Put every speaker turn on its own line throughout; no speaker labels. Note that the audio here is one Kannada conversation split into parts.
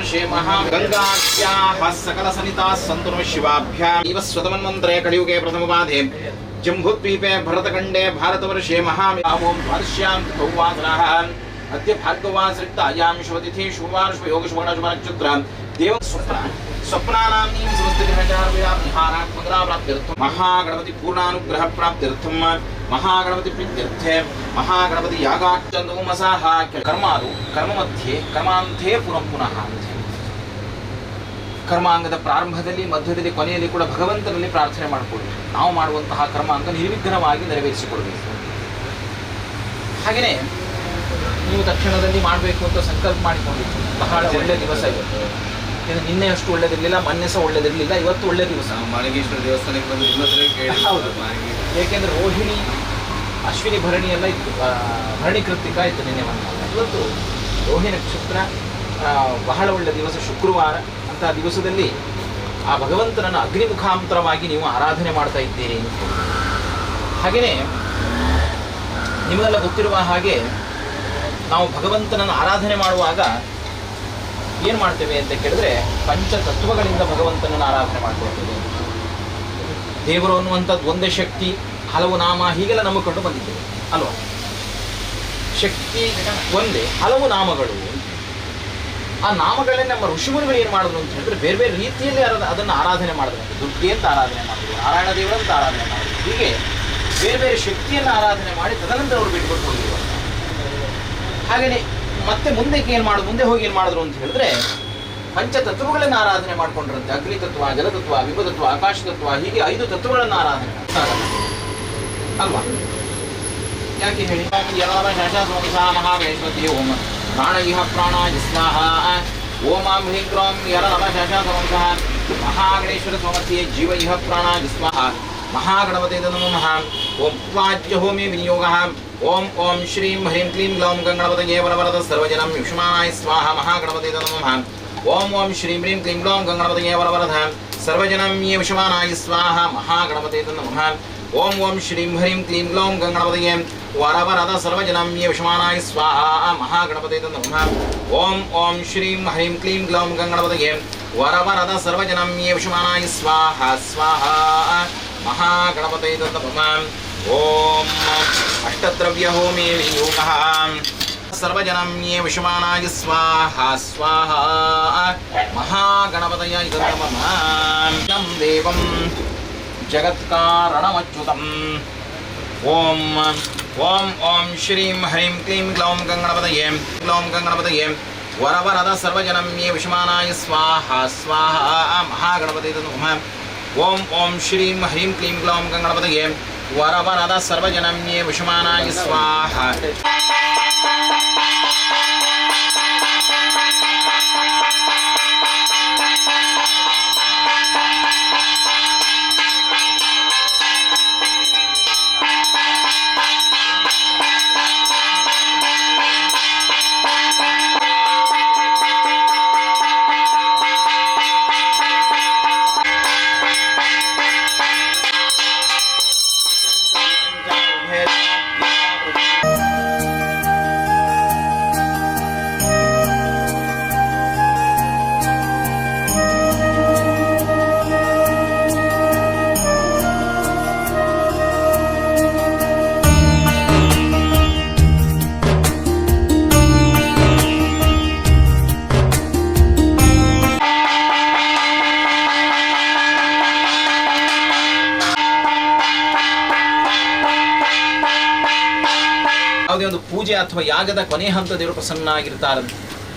भारतवर्षे महागंगाख्याः सकल सनिताः सन्तु नमः शिवाभ्याम् इव स्वतमन्वन्तरे कलियुगे प्रथमपादे जम्बूद्वीपे भरतखण्डे भारतवर्षे महाओं द्वादश्यां तिथौ अद्य भार्गवासृक्तायां शुभतिथि शुभवार शुभयोग शुभनक्षत्र देव स्वप्नानां समस्तग्रहचारव्याप्तिहारात्मकताप्राप्त्यर्थं महागणपति पूर्णानुग्रह प्राप्त्यर्थं महागणपति प्रीत्यर्थे महागणपति यागाचन्दोमसाः कर्मादौ कर्ममध्ये कर्मान्ते पुनः ಕರ್ಮಾಂಗದ ಪ್ರಾರಂಭದಲ್ಲಿ ಮಧ್ಯದಲ್ಲಿ ಕೊನೆಯಲ್ಲಿ ಕೂಡ ಭಗವಂತನಲ್ಲಿ ಪ್ರಾರ್ಥನೆ ಮಾಡಿಕೊಳ್ಳಿ. ನಾವು ಮಾಡುವಂತಹ ಕರ್ಮಾಂಗ ನಿರ್ವಿಘ್ನವಾಗಿ ನೆರವೇರಿಸಿಕೊಡಬೇಕು. ಹಾಗೆಯೇ ನೀವು ತಕ್ಷಣದಲ್ಲಿ ಮಾಡಬೇಕು ಅಂತ ಸಂಕಲ್ಪ ಮಾಡಿಕೊಂಡಿದ್ದು ಬಹಳ ಒಳ್ಳೆಯ ದಿವಸ ಇವತ್ತು. ನಿನ್ನೆ ಅಷ್ಟು ಒಳ್ಳೆದಿರಲಿಲ್ಲ, ಮೊನ್ನೆ ಸಹ ಒಳ್ಳೆದಿರಲಿಲ್ಲ, ಇವತ್ತು ಒಳ್ಳೆಯ ದಿವಸ.
ಮಾಳಿಂಗೇಶ್ವರ ದೇವಸ್ಥಾನಕ್ಕೆ ಬಂದು
ಹೌದು, ಏಕೆಂದರೆ ರೋಹಿಣಿ ಅಶ್ವಿನಿ ಭರಣಿ ಎಲ್ಲ ಇತ್ತು, ಭರಣಿ ಕೃತಿಕ ಇತ್ತು ನಿನ್ನೆ ಮೊನ್ನೆ. ಇವತ್ತು ರೋಹಿಣಿ ನಕ್ಷತ್ರ ಬಹಳ ಒಳ್ಳೆಯ ದಿವಸ, ಶುಕ್ರವಾರ. ಅಂತಹ ದಿವಸದಲ್ಲಿ ಆ ಭಗವಂತನನ್ನು ಅಗ್ನಿ ಮುಖಾಂತರವಾಗಿ ನೀವು ಆರಾಧನೆ ಮಾಡ್ತಾ ಇದ್ದೀರಿ. ಹಾಗೆಯೇ ನಿಮಗೆಲ್ಲ ಗೊತ್ತಿರುವ ಹಾಗೆ ನಾವು ಭಗವಂತನನ್ನು ಆರಾಧನೆ ಮಾಡುವಾಗ ಏನು ಮಾಡ್ತೇವೆ ಅಂತ ಕೇಳಿದ್ರೆ ಪಂಚತತ್ವಗಳಿಂದ ಭಗವಂತನನ್ನು ಆರಾಧನೆ ಮಾಡ್ಕೊಳ್ತೇವೆ. ದೇವರು ಅನ್ನುವಂಥದ್ದು ಒಂದೇ ಶಕ್ತಿ, ಹಲವು ನಾಮ, ಹೀಗೆಲ್ಲ ನಮಗೆ ಕೊಂಡು ಬಂದಿದ್ದೇವೆ ಅಲ್ವಾ. ಶಕ್ತಿ ಒಂದೇ, ಹಲವು ನಾಮಗಳು. ಆ ನಾಮಗಳನ್ನೇ ನಮ್ಮ ಋಷಿಮುನಿಗಳು ಏನು ಮಾಡಿದ್ರು ಅಂತ ಹೇಳಿದ್ರೆ ಬೇರೆ ಬೇರೆ ರೀತಿಯಲ್ಲಿ ಅದನ್ನು ಆರಾಧನೆ ಮಾಡಿದ್ರು. ದುರ್ಗೆ ಅಂತ ಆರಾಧನೆ ಮಾಡಿದ್ರು, ನಾರಾಯಣ ದೇವರಂತ ಆರಾಧನೆ ಮಾಡಿದ್ರು. ಹೀಗೆ ಬೇರೆ ಬೇರೆ ಶಕ್ತಿಯನ್ನು ಆರಾಧನೆ ಮಾಡಿ ತದನಂತರ ಅವರು ಬಿಟ್ಕೊಟ್ಟು ಹೋಗಿರುವ. ಹಾಗೆಯೇ ಮತ್ತೆ ಮುಂದೆ ಹೋಗಿ ಏನು ಮಾಡಿದ್ರು ಅಂತ ಹೇಳಿದ್ರೆ ಪಂಚತತ್ವಗಳನ್ನು ಆರಾಧನೆ ಮಾಡ್ಕೊಂಡಿರುತ್ತೆ. ಅಗ್ನಿತತ್ವ, ಜಲತತ್ವ, ವಿಭತತ್ವ, ಆಕಾಶತತ್ವ, ಹೀಗೆ 5 ತತ್ವಗಳನ್ನು ಆರಾಧನೆ ಅಲ್ವಾ. ಯಾಕೆ ಹೇಳಿ, ಮಹಾಗಣೇಶ್ವತಿ ಓಂ ಪ್ರಾಣ ಇಹ ಪ್ರಾಣಾಯ ಸ್ವಾಹ ಓಂ ಆಂ ಹ್ರೀಂ ಕ್ರೌಂ ಯರ ನಮಃ ಶಶಾಸವಂಸಃ ಮಹಾಗಣೇಶ್ವರ ಸ್ವಮರ್ಥಿಯೇ ಜೀವ ಇಹ ಪ್ರಾಣಾಯ ಸ್ವಾಹ ಮಹಾಗಣಪತೆ ನಮಃ ಓಂ ವಾಚ್ಯ ಹೋಮಿ ವಿನಿಯೋಗಃ ಓಂ ಓಂ ಶ್ರೀಂ ಹ್ರೀಂ ಕ್ಲೀಂ ಗ್ಲೌಂ ಗಣಪತಯೇ ವರವರದ ಸರ್ವಜನಂ ಯುಷ್ಮಾನಾಯ ಸ್ವಾಹ ಮಹಾಗಣಪತೆ ನಮಃ ಓಂ ಓಂ ಶ್ರೀಂ ಹ್ರೀಂ ಕ್ಲೀಂ ಗ್ಲೌಂ ಗಣಪತಯೇ ವರವರದ ಸರ್ವಜನಂ ಯುಷ್ಮಾನಾಯ ಸ್ವಾಹ ಮಹಾಗಣಪತೆ ನಮಃ ಓಂ ಓಂ ಶ್ರೀಂ ಹ್ರೀಂ ಕ್ಲೀಂ ಗ್ಲೌಂ ಗಣಪತಯೇ ವರವರದ ಸರ್ವಜನಂ ವಿಷಮಾನಾಯ ಸ್ವಾಹ ಮಹಾಗಣಪತೆ ನಮಃ ಓಂ ಓಂ ಶ್ರೀಂ ಹ್ರೀಂ ಕ್ಲೀಂ ಗ್ಲೌಂ ಗಣಪತಯೇ ವರವರದ ಸರ್ವಜನಂ ವಿಷಮಾನಾಯ ಸ್ವಾಹ ಸ್ವಾಹ ಮಹಾಗಣಪತೆ ನಮಃ ಓಂ ಅಷ್ಟದ್ರವ್ಯ ಹೋಮೇ ವಿನಿಯೋಗಃ ಸರ್ವಜನಂ ವಿಷಮಾನಾಯ ಸ್ವಾಹ ಸ್ವಾಹ ಮಹಾಗಣಪತಯ ನಮಃ ನಂ ದೇವಂ ಜಗತ್ಕಾರಣಮಚ್ಯುತಂ ಓಂ ಓಂ ಓಂ ಶ್ರೀಂ ಹ್ರೀಂ ಕ್ಲೀಂ ಗ್ಲೌಂ ಗಣಪತಯೇ ವರವರದ ಸರ್ವಜನಂ ವಿಷಮಾನಾಯ ಸ್ವಾಹ ಸ್ವಾಹ ಮಹಾಗಣಪತೆ ನಮಃ ಓಂ ಓಂ ಶ್ರೀಂ ಹ್ರೀಂ ಕ್ಲೀಂ ಗ್ಲೌಂ ಗಣಪತಯೇ ವರವರದ ಸರ್ವಜನಂ ವಿಷಮಾನಾಯ ಸ್ವಾಹ. ಯಾವುದೇ ಒಂದು ಪೂಜೆ ಅಥವಾ ಯಾಗದ ಕೊನೆ ಹಂತ ದೇವರು ಪ್ರಸನ್ನಾಗಿರ್ತಾರಂತೆ.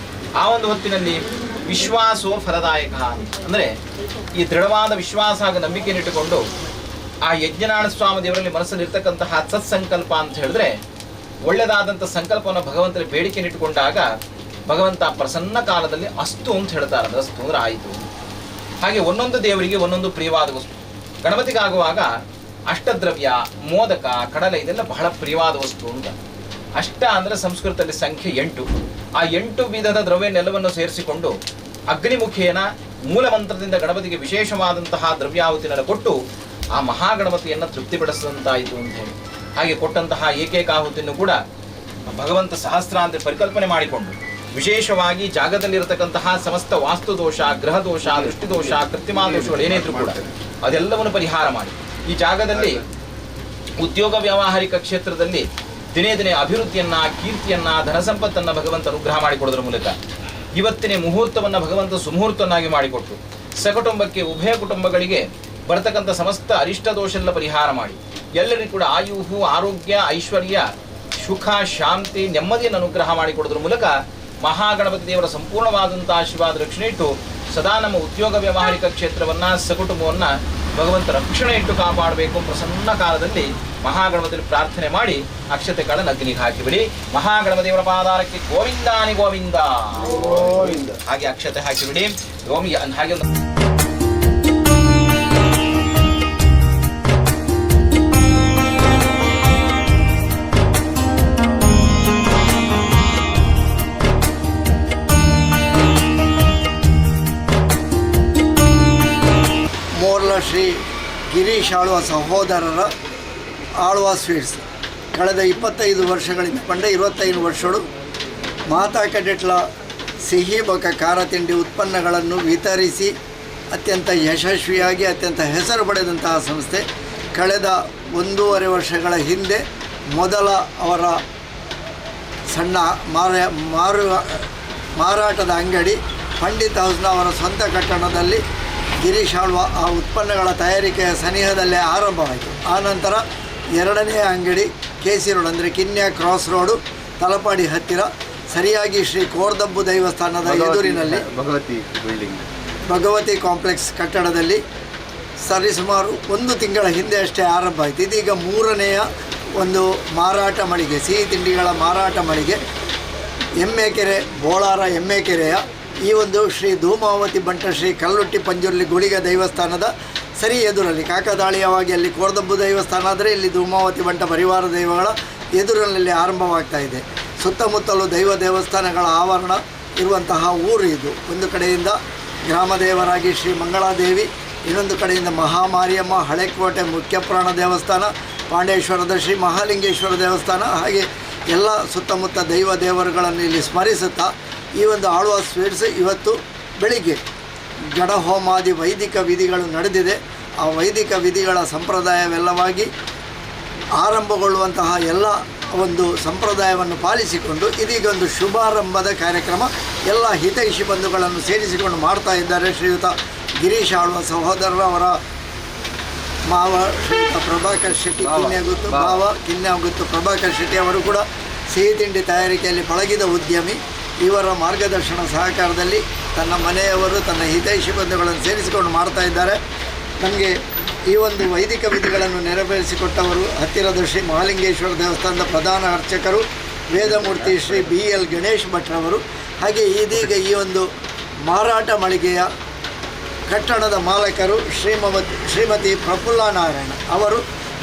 ಆ ಒಂದು ಹೊತ್ತಿನಲ್ಲಿ ವಿಶ್ವಾಸೋ ಫಲದಾಯಕ ಅಂದರೆ ಈ ದೃಢವಾದ ವಿಶ್ವಾಸ ಹಾಗೂ ನಂಬಿಕೆಯನ್ನಿಟ್ಟುಕೊಂಡು ಆ ಯಜ್ಞನಾರಾಯಣ ಸ್ವಾಮಿ ದೇವರಲ್ಲಿ ಮನಸ್ಸಲ್ಲಿರ್ತಕ್ಕಂತಹ ಸತ್ಸಂಕಲ್ಪ ಅಂತ ಹೇಳಿದ್ರೆ ಒಳ್ಳೆಯದಾದಂಥ ಸಂಕಲ್ಪವನ್ನು ಭಗವಂತನ ಬೇಡಿಕೆಯನ್ನಿಟ್ಟುಕೊಂಡಾಗ ಭಗವಂತ ಪ್ರಸನ್ನ ಕಾಲದಲ್ಲಿ ಅಸ್ತು ಅಂತ ಹೇಳ್ತಾರೆ. ಅಸ್ತು ಅಂದ್ರೆ ಆಯಿತು. ಹಾಗೆ ಒಂದೊಂದು ದೇವರಿಗೆ ಒಂದೊಂದು ಪ್ರಿಯವಾದ ವಸ್ತು. ಗಣಪತಿಗಾಗುವಾಗ ಅಷ್ಟದ್ರವ್ಯ, ಮೋದಕ, ಕಡಲೆ ಇದೆಲ್ಲ ಬಹಳ ಪ್ರಿಯವಾದ ವಸ್ತು ಅಂತ. ಅಷ್ಟ ಅಂದರೆ ಸಂಸ್ಕೃತದಲ್ಲಿ ಸಂಖ್ಯೆ 8. ಆ 8 ವಿಧದ ದ್ರವ್ಯನೆಲ್ಲವನ್ನು ಸೇರಿಸಿಕೊಂಡು ಅಗ್ನಿಮುಖೇನ ಮೂಲ ಮಂತ್ರದಿಂದ ಗಣಪತಿಗೆ ವಿಶೇಷವಾದಂತಹ ದ್ರವ್ಯಾಹುತಿಯನ್ನು ಕೊಟ್ಟು ಆ ಮಹಾಗಣಪತಿಯನ್ನು ತೃಪ್ತಿಪಡಿಸಿದಂತಾಯಿತು ಅಂತ ಹೇಳಿ. ಹಾಗೆ ಕೊಟ್ಟಂತಹ ಏಕೈಕಾಹುತಿಯನ್ನು ಕೂಡ ಭಗವಂತ ಸಹಸ್ರ ಅಂತ ಪರಿಕಲ್ಪನೆ ಮಾಡಿಕೊಂಡು ವಿಶೇಷವಾಗಿ ಜಾಗದಲ್ಲಿರತಕ್ಕಂತಹ ಸಮಸ್ತ ವಾಸ್ತುದೋಷ, ಗೃಹದೋಷ, ದೃಷ್ಟಿದೋಷ, ಕೃತ್ರಿಮಾ ದೋಷಗಳು ಏನಿದ್ರು ಕೂಡ ಅದೆಲ್ಲವನ್ನು ಪರಿಹಾರ ಮಾಡಿ ಈ ಜಾಗದಲ್ಲಿ ಉದ್ಯೋಗ ವ್ಯಾವಹಾರಿಕ ಕ್ಷೇತ್ರದಲ್ಲಿ ದಿನೇ ದಿನೇ ಅಭಿವೃದ್ಧಿಯನ್ನ, ಕೀರ್ತಿಯನ್ನ, ಧನ ಸಂಪತ್ತನ್ನ ಭಗವಂತ ಅನುಗ್ರಹ ಮಾಡಿಕೊಡೋದ್ರ ಮೂಲಕ ಇವತ್ತಿನ ಮುಹೂರ್ತವನ್ನು ಭಗವಂತ ಸುಮುಹೂರ್ತವನ್ನಾಗಿ ಮಾಡಿಕೊಟ್ಟು ಸಕುಟುಂಬಕ್ಕೆ, ಉಭಯ ಕುಟುಂಬಗಳಿಗೆ ಬರ್ತಕ್ಕಂಥ ಸಮಸ್ತ ಅರಿಷ್ಟ ದೋಷ ಎಲ್ಲ ಪರಿಹಾರ ಮಾಡಿ ಎಲ್ಲರಿಗೂ ಕೂಡ ಆಯುಹು, ಆರೋಗ್ಯ, ಐಶ್ವರ್ಯ, ಸುಖ, ಶಾಂತಿ, ನೆಮ್ಮದಿಯನ್ನು ಅನುಗ್ರಹ ಮಾಡಿಕೊಡೋದ್ರ ಮೂಲಕ ಮಹಾಗಣಪತಿ ದೇವರ ಸಂಪೂರ್ಣವಾದಂಥ ಆಶೀರ್ವಾದ ರಕ್ಷಣೆ ಇಟ್ಟು ಸದಾ ನಮ್ಮ ಉದ್ಯೋಗ ವ್ಯಾವಹಾರಿಕ ಕ್ಷೇತ್ರವನ್ನು, ಸಕುಟುಂಬವನ್ನು ಭಗವಂತ ರಕ್ಷಣೆ ಇಟ್ಟು ಕಾಪಾಡಬೇಕು. ಪ್ರಸನ್ನ ಕಾಲದಲ್ಲಿ ಮಹಾಗಣಪತಿಯಲ್ಲಿ ಪ್ರಾರ್ಥನೆ ಮಾಡಿ ಅಕ್ಷತೆ ಕಾಳನ್ನು ಅಗ್ನಿಗೆ ಹಾಕಿಬಿಡಿ. ಮಹಾಗಣಪತಿಯವರ ಪಾದಾರಕ್ಕೆ ಗೋವಿಂದಾನಿ ಗೋವಿಂದ ಗೋವಿಂದ ಹಾಗೆ ಅಕ್ಷತೆ ಹಾಕಿಬಿಡಿ. ಹಾಗೆ
ಶ್ರೀ ಗಿರೀಶ್ ಆಳ್ವ ಸಹೋದರರ ಆಳ್ವ ಸ್ವೀಟ್ಸ್ ಕಳೆದ 25 ವರ್ಷಗಳಿಂದ 25 ವರ್ಷಗಳು ಮಾತಾ ಕೆಡೆಟ್ಲ ಸಿಹಿ ಬೊಕ ಖಾರ ತಿಂಡಿ ಉತ್ಪನ್ನಗಳನ್ನು ವಿತರಿಸಿ ಅತ್ಯಂತ ಯಶಸ್ವಿಯಾಗಿ ಅತ್ಯಂತ ಹೆಸರು ಪಡೆದಂತಹ ಸಂಸ್ಥೆ. ಕಳೆದ 1.5 ವರ್ಷಗಳ ಹಿಂದೆ ಮೊದಲ ಅವರ ಸಣ್ಣ ಮಾರಾಟದ ಅಂಗಡಿ ಪಂಡಿತ್ ಹೌಸ್ನ ಅವರ ಸ್ವಂತ ಕಟ್ಟಡದಲ್ಲಿ ಗಿರೀಶ್ ಆಳ್ವ ಆ ಉತ್ಪನ್ನಗಳ ತಯಾರಿಕೆಯ ಸನಿಹದಲ್ಲೇ ಆರಂಭವಾಯಿತು. ಆನಂತರ ಎರಡನೇ ಅಂಗಡಿ KC ರೋಡ್ ಅಂದರೆ ಕಿನ್ಯಾ ಕ್ರಾಸ್ ರೋಡು, ತಲಪಾಡಿ ಹತ್ತಿರ, ಸರಿಯಾಗಿ ಶ್ರೀ ಕೋರ್ದಬ್ಬು ದೇವಸ್ಥಾನದ ಎದುರಿನಲ್ಲಿ ಭಗವತಿ ಕಾಂಪ್ಲೆಕ್ಸ್ ಕಟ್ಟಡದಲ್ಲಿ ಸರಿಸುಮಾರು 1 ತಿಂಗಳ ಹಿಂದೆ ಅಷ್ಟೇ ಆರಂಭ ಆಯಿತು. ಇದೀಗ 3ನೆಯ ಒಂದು ಮಾರಾಟ ಮಳಿಗೆ, ಸಿಹಿ ತಿಂಡಿಗಳ ಮಾರಾಟ ಮಳಿಗೆ ಎಮ್ಮೆಕೆರೆ, ಬೋಳಾರ ಎಮ್ಮೆಕೆರೆಯ ಈ ಒಂದು ಶ್ರೀ ಧೂಮಾವತಿ ಬಂಟ ಶ್ರೀ ಕಲ್ಲುಟ್ಟಿ ಪಂಜುರ್ಲಿ ಗುಳಿಗ ದೇವಸ್ಥಾನದ ಸರಿ ಎದುರಲ್ಲಿ, ಕಾಕತಾಳೀಯವಾಗಿ ಅಲ್ಲಿ ಕೋರ್ದಬ್ಬು ದೇವಸ್ಥಾನ ಆದರೆ ಇಲ್ಲಿ ಧೂಮಾವತಿ ಬಂಟ ಪರಿವಾರ ದೈವಗಳ ಎದುರಿನಲ್ಲಿ ಆರಂಭವಾಗ್ತಾ ಇದೆ. ಸುತ್ತಮುತ್ತಲು ದೈವ ದೇವಸ್ಥಾನಗಳ ಆವರಣ ಇರುವಂತಹ ಊರು ಇದು. ಒಂದು ಕಡೆಯಿಂದ ಗ್ರಾಮದೇವರಾಗಿ ಶ್ರೀ ಮಂಗಳಾದೇವಿ, ಇನ್ನೊಂದು ಕಡೆಯಿಂದ ಮಹಾಮಾರಿಯಮ್ಮ, ಹಳೆಕೋಟೆ ಮುಖ್ಯಪ್ರಾಣ ದೇವಸ್ಥಾನ, ಪಾಂಡೇಶ್ವರದ ಶ್ರೀ ಮಹಾಲಿಂಗೇಶ್ವರ ದೇವಸ್ಥಾನ, ಹಾಗೆ ಎಲ್ಲ ಸುತ್ತಮುತ್ತ ದೈವ ದೇವರುಗಳನ್ನು ಇಲ್ಲಿ ಸ್ಮರಿಸುತ್ತಾ ಈ ಒಂದು ಆಳ್ವ ಸ್ವೀಟ್ಸ್ ಇವತ್ತು ಬೆಳಿಗ್ಗೆ ಗಡಹೋಮಾದಿ ವೈದಿಕ ವಿಧಿಗಳು ನಡೆದಿದೆ. ಆ ವೈದಿಕ ವಿಧಿಗಳ ಸಂಪ್ರದಾಯವೆಲ್ಲವಾಗಿ ಆರಂಭಗೊಳ್ಳುವಂತಹ ಎಲ್ಲ ಒಂದು ಸಂಪ್ರದಾಯವನ್ನು ಪಾಲಿಸಿಕೊಂಡು ಇದೀಗ ಒಂದು ಶುಭಾರಂಭದ ಕಾರ್ಯಕ್ರಮ ಎಲ್ಲ ಹಿತೈಷಿ ಬಂಧುಗಳನ್ನು ಸೇರಿಸಿಕೊಂಡು ಮಾಡ್ತಾ ಇದ್ದಾರೆ. ಶ್ರೀಯುತ ಗಿರೀಶ್ ಆಳ್ವ ಸಹೋದರರವರ ಮಾವ ಶ್ರೀಯುತ ಪ್ರಭಾಕರ್ ಶೆಟ್ಟಿ ಕಿನ್ಯಾಗುತ್ತು, ಭಾವ ಕಿನ್ಯಾಗುತ್ತು ಪ್ರಭಾಕರ್ ಶೆಟ್ಟಿ ಅವರು ಕೂಡ ಸಿಹಿ ತಿಂಡಿ ತಯಾರಿಕೆಯಲ್ಲಿ ಪಳಗಿದ ಉದ್ಯಮಿ. ಇವರ ಮಾರ್ಗದರ್ಶನ ಸಹಕಾರದಲ್ಲಿ ತನ್ನ ಮನೆಯವರು, ತನ್ನ ಹಿತೈಷಿ ಬಂಧುಗಳನ್ನು ಸೇರಿಸಿಕೊಂಡು ಮಾಡ್ತಾ ಇದ್ದಾರೆ. ನಮಗೆ ಈ ಒಂದು ವೈದಿಕ ವಿಧಿಗಳನ್ನು ನೆರವೇರಿಸಿಕೊಟ್ಟವರು ಹತ್ತಿರದ ಶ್ರೀ ಮಹಾಲಿಂಗೇಶ್ವರ ದೇವಸ್ಥಾನದ ಪ್ರಧಾನ ಅರ್ಚಕರು ವೇದಮೂರ್ತಿ ಶ್ರೀ BL ಗಣೇಶ್ ಭಟ್ರವರು. ಹಾಗೆ ಇದೀಗ ಈ ಒಂದು ಮಾರಾಟ ಮಳಿಗೆಯ ಕಟ್ಟಡದ ಮಾಲಕರು ಶ್ರೀಮತಿ ಪ್ರಫುಲ್ಲಾ ನಾರಾಯಣ ಅವರು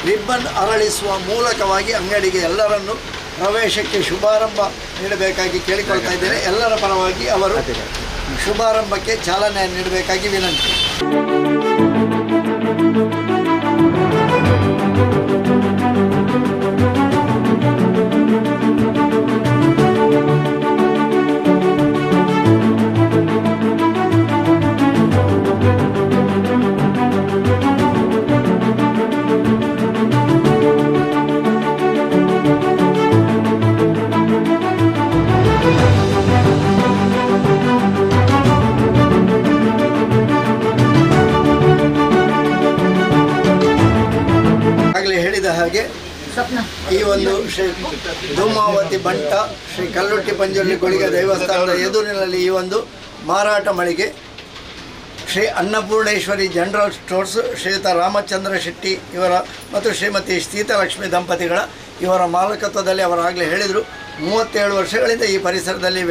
ರಿಬ್ಬನ್ ಅರಳಿಸುವ ಮೂಲಕವಾಗಿ ಅಂಗಡಿಗೆ ಎಲ್ಲರನ್ನು ಪ್ರವೇಶಕ್ಕೆ ಶುಭಾರಂಭ ನೀಡಬೇಕಾಗಿ ಕೇಳಿಕೊಳ್ತಾ ಇದ್ದೇನೆ. ಎಲ್ಲರ ಪರವಾಗಿ ಅವರು ಶುಭಾರಂಭಕ್ಕೆ ಚಾಲನೆ ನೀಡಬೇಕಾಗಿ ವಿನಂತಿ. ಹಾಗೆ ಈ ಒಂದು ಶ್ರೀ ಧೂಮಾವತಿ ಬಂಟ ಶ್ರೀ ಕಲ್ಲುಟ್ಟಿ ಪಂಜುರ್ಲಿ ಗುಳಿಗ ದೇವಸ್ಥಾನದ ಎದುರಿನಲ್ಲಿ ಈ ಒಂದು ಮಾರಾಟ ಮಳಿಗೆ ಶ್ರೀ ಅನ್ನಪೂರ್ಣೇಶ್ವರಿ ಜನರಲ್ ಸ್ಟೋರ್ಸ್ ಶ್ರೀಯುತ ರಾಮಚಂದ್ರ ಶೆಟ್ಟಿ ಇವರ ಮತ್ತು ಶ್ರೀಮತಿ ಸೀತಾಲಕ್ಷ್ಮಿ ದಂಪತಿಗಳ ಇವರ ಮಾಲಕತ್ವದಲ್ಲಿ ಅವರಾಗಲೇ ಹೇಳಿದರು 37 ವರ್ಷಗಳಿಂದ ಈ ಪರಿಸರದಲ್ಲಿ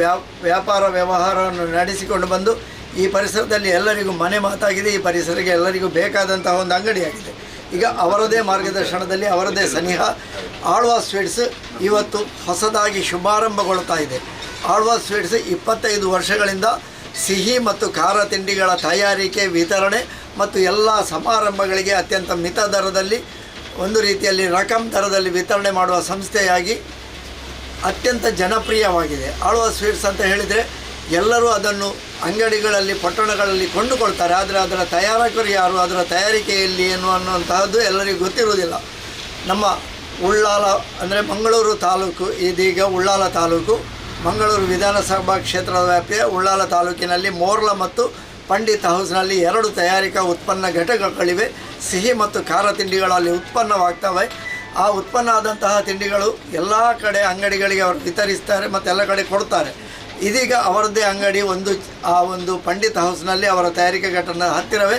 ವ್ಯಾಪಾರ ವ್ಯವಹಾರವನ್ನು ನಡೆಸಿಕೊಂಡು ಬಂದು ಈ ಪರಿಸರದಲ್ಲಿ ಎಲ್ಲರಿಗೂ ಮನೆ ಮಾತಾಗಿದೆ. ಈ ಪರಿಸರಕ್ಕೆ ಎಲ್ಲರಿಗೂ ಬೇಕಾದಂತಹ ಒಂದು ಅಂಗಡಿಯಾಗಿದೆ. ಈಗ ಅವರದೇ ಮಾರ್ಗದರ್ಶನದಲ್ಲಿ ಅವರದೇ ಸನಿಹ ಆಳ್ವ ಸ್ವೀಟ್ಸ್ ಇವತ್ತು ಹೊಸದಾಗಿ ಶುಭಾರಂಭಗೊಳ್ತಾ ಇದೆ. ಆಳ್ವ ಸ್ವೀಟ್ಸ್ 25 ವರ್ಷಗಳಿಂದ ಸಿಹಿ ಮತ್ತು ಖಾರ ತಿಂಡಿಗಳ ತಯಾರಿಕೆ, ವಿತರಣೆ ಮತ್ತು ಎಲ್ಲ ಸಮಾರಂಭಗಳಿಗೆ ಅತ್ಯಂತ ಮಿತ ದರದಲ್ಲಿ, ಒಂದು ರೀತಿಯಲ್ಲಿ ರಕಂ ದರದಲ್ಲಿ ವಿತರಣೆ ಮಾಡುವ ಸಂಸ್ಥೆಯಾಗಿ ಅತ್ಯಂತ ಜನಪ್ರಿಯವಾಗಿದೆ. ಆಳ್ವಾಸ್ ಸ್ವೀಟ್ಸ್ ಅಂತ ಹೇಳಿದರೆ ಎಲ್ಲರೂ ಅದನ್ನು ಅಂಗಡಿಗಳಲ್ಲಿ ಪಟ್ಟಣಗಳಲ್ಲಿ ಕೊಂಡುಕೊಳ್ತಾರೆ. ಆದರೆ ಅದರ ತಯಾರಕರು ಯಾರು, ಅದರ ತಯಾರಿಕೆ ಎಲ್ಲಿ ಅನ್ನುವಂತಹದ್ದು ಎಲ್ಲರಿಗೂ ಗೊತ್ತಿರುವುದಿಲ್ಲ. ನಮ್ಮ ಉಳ್ಳಾಲ ಅಂದರೆ ಮಂಗಳೂರು ತಾಲೂಕು, ಇದೀಗ ಉಳ್ಳಾಲ ತಾಲೂಕು, ಮಂಗಳೂರು ವಿಧಾನಸಭಾ ಕ್ಷೇತ್ರದ ವ್ಯಾಪ್ತಿಯ ಉಳ್ಳಾಲ ತಾಲೂಕಿನಲ್ಲಿ ಮೋರ್ಲ ಮತ್ತು ಪಂಡಿತ್ ಹೌಸ್ನಲ್ಲಿ 2 ತಯಾರಿಕಾ ಉತ್ಪನ್ನ ಘಟಕಗಳಿವೆ. ಸಿಹಿ ಮತ್ತು ಖಾರ ತಿಂಡಿಗಳಲ್ಲಿ ಉತ್ಪನ್ನವಾಗ್ತವೆ. ಆ ಉತ್ಪನ್ನ ಆದಂತಹ ತಿಂಡಿಗಳು ಎಲ್ಲ ಕಡೆ ಅಂಗಡಿಗಳಿಗೆ ಅವರು ವಿತರಿಸ್ತಾರೆ ಮತ್ತು ಎಲ್ಲ ಕಡೆ ಕೊಡ್ತಾರೆ. ಇದೀಗ ಅವರದ್ದೇ ಅಂಗಡಿ ಒಂದು ಪಂಡಿತ್ ಹೌಸ್ನಲ್ಲಿ ಅವರ ತಯಾರಿಕಾ ಘಟಕದ ಹತ್ತಿರವೇ